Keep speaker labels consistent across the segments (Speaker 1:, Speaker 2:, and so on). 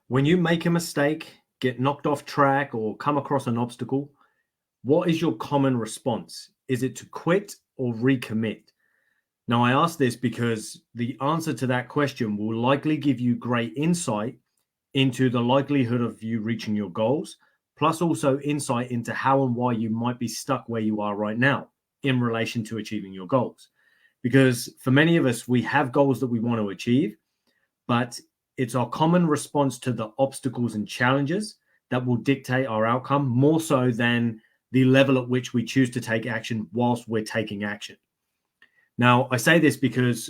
Speaker 1: When you make a mistake, get knocked off track, or come across an obstacle, what is your common response? Is it to quit or recommit? Now, I ask this because the answer to that question will likely give you great insight into the likelihood of you reaching your goals, plus also insight into how and why you might be stuck where you are right now in relation to achieving your goals. Because for many of us, we have goals that we want to achieve, but it's our common response to the obstacles and challenges that will dictate our outcome more so than the level at which we choose to take action whilst we're taking action. Now, I say this because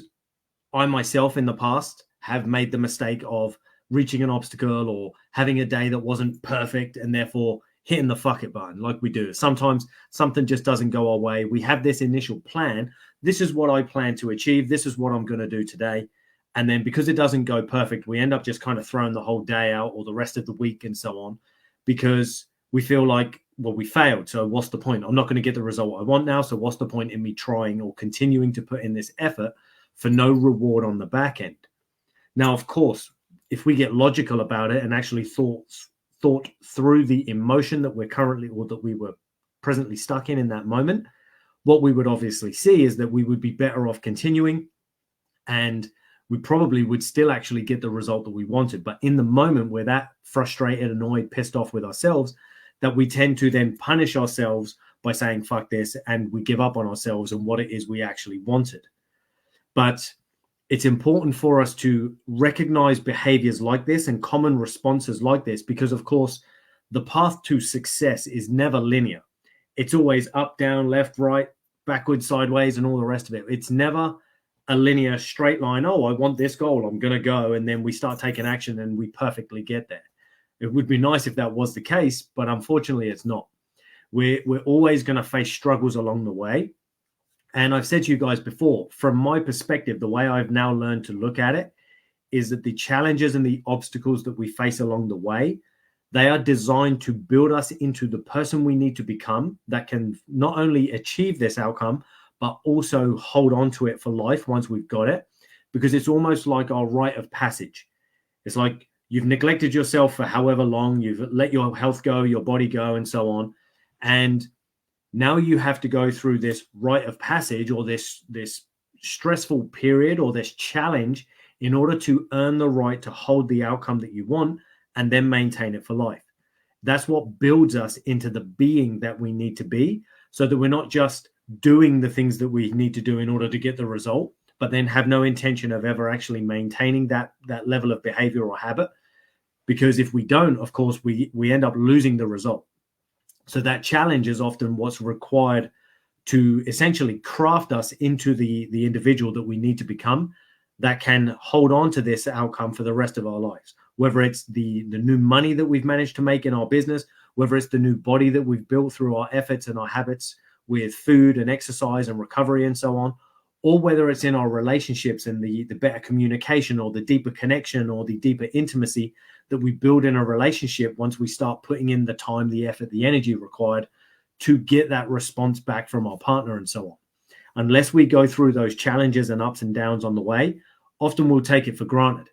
Speaker 1: I myself in the past have made the mistake of reaching an obstacle or having a day that wasn't perfect and therefore hitting the fuck it button like we do. Sometimes something just doesn't go our way. We have this initial plan. This is what I plan to achieve. This is what I'm going to do today. And then because it doesn't go perfect, we end up just kind of throwing the whole day out or the rest of the week and so on, because we feel like, well, we failed. So what's the point? I'm not going to get the result I want now. So what's the point in me trying or continuing to put in this effort for no reward on the back end? Now, of course, if we get logical about it and actually thought through the emotion that we're currently, or that we were presently stuck in that moment, what we would obviously see is that we would be better off continuing, and we probably would still actually get the result that we wanted. But in the moment, we're that frustrated, annoyed, pissed off with ourselves that we tend to then punish ourselves by saying, fuck this, and we give up on ourselves and what it is we actually wanted. But it's important for us to recognize behaviors like this and common responses like this, because of course, the path to success is never linear. It's always up, down, left, right, backwards, sideways, and all the rest of it. It's never a linear straight line. Oh, I want this goal, I'm going to go. And then we start taking action and we perfectly get there. It would be nice if that was the case, but unfortunately it's not. We're always going to face struggles along the way. And I've said to you guys before, from my perspective, the way I've now learned to look at it is that the challenges and the obstacles that we face along the way, they are designed to build us into the person we need to become that can not only achieve this outcome, but also hold on to it for life once we've got it, because it's almost like our rite of passage. It's like you've neglected yourself for however long, you've let your health go, your body go, and so on. And now you have to go through this rite of passage, or this stressful period, or this challenge, in order to earn the right to hold the outcome that you want and then maintain it for life. That's what builds us into the being that we need to be, so that we're not just doing the things that we need to do in order to get the result, but then have no intention of ever actually maintaining that level of behavior or habit. Because if we don't, of course, we end up losing the result. So that challenge is often what's required to essentially craft us into the individual that we need to become, that can hold on to this outcome for the rest of our lives. Whether it's the new money that we've managed to make in our business, whether it's the new body that we've built through our efforts and our habits with food and exercise and recovery and so on, or whether it's in our relationships and the better communication or the deeper connection or the deeper intimacy that we build in a relationship once we start putting in the time, the effort, the energy required to get that response back from our partner and so on. Unless we go through those challenges and ups and downs on the way, often we'll take it for granted.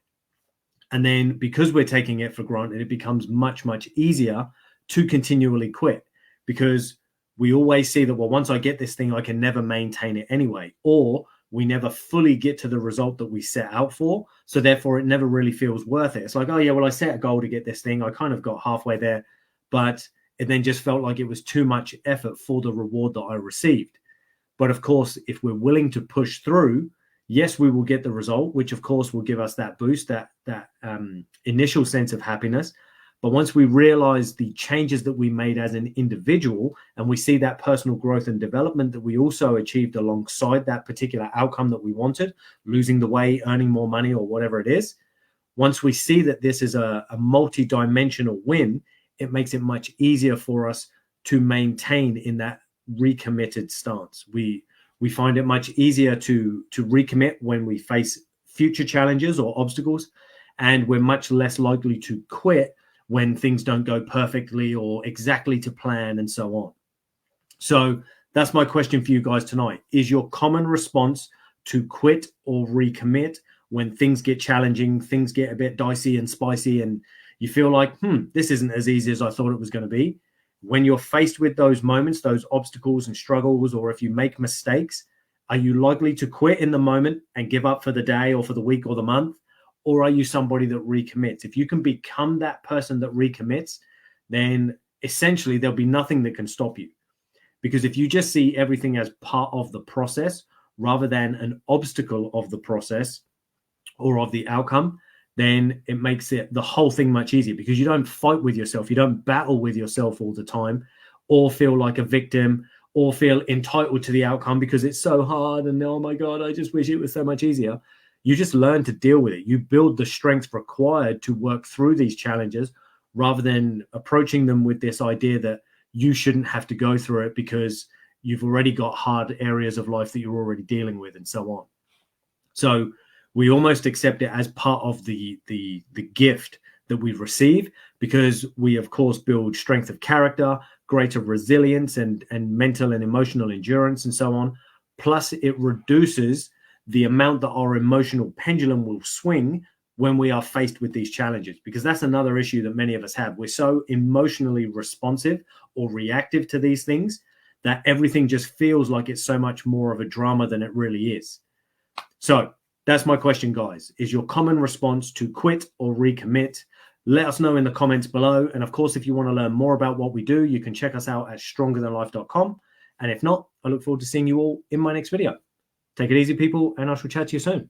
Speaker 1: And then because we're taking it for granted, it becomes much, much easier to continually quit, because we always see that, well, once I get this thing, I can never maintain it anyway, or we never fully get to the result that we set out for. So therefore, it never really feels worth it. It's like, oh, yeah, well, I set a goal to get this thing. I kind of got halfway there, but it then just felt like it was too much effort for the reward that I received. But of course, if we're willing to push through, yes, we will get the result, which of course will give us that boost, that initial sense of happiness. But once we realize the changes that we made as an individual, and we see that personal growth and development that we also achieved alongside that particular outcome that we wanted, losing the weight, earning more money, or whatever it is, once we see that this is a multi-dimensional win, it makes it much easier for us to maintain in that recommitted stance. We find it much easier to recommit when we face future challenges or obstacles, and we're much less likely to quit when things don't go perfectly or exactly to plan and so on. So that's my question for you guys tonight. Is your common response to quit or recommit when things get challenging, things get a bit dicey and spicy, and You feel like, this isn't as easy as I thought it was going to be. When you're faced with those moments, those obstacles and struggles, or if you make mistakes, are you likely to quit in the moment and give up for the day or for the week or the month? Or are you somebody that recommits? If you can become that person that recommits, then essentially there'll be nothing that can stop you. Because if you just see everything as part of the process rather than an obstacle of the process or of the outcome, then it makes the whole thing much easier, because you don't fight with yourself. You don't battle with yourself all the time, or feel like a victim, or feel entitled to the outcome because it's so hard and, oh my God, I just wish it was so much easier. You just learn to deal with it. You build the strength required to work through these challenges, rather than approaching them with this idea that you shouldn't have to go through it because you've already got hard areas of life that you're already dealing with, and so on. So we almost accept it as part of the gift that we receive, because we, of course, build strength of character, greater resilience, and mental and emotional endurance, and so on. Plus, it reduces the amount that our emotional pendulum will swing when we are faced with these challenges, because that's another issue that many of us have. We're so emotionally responsive or reactive to these things that everything just feels like it's so much more of a drama than it really is. So that's my question, guys. Is your common response to quit or recommit? Let us know in the comments below. And of course, if you want to learn more about what we do, you can check us out at strongerthanlife.com. And if not, I look forward to seeing you all in my next video. Take it easy, people, and I shall chat to you soon.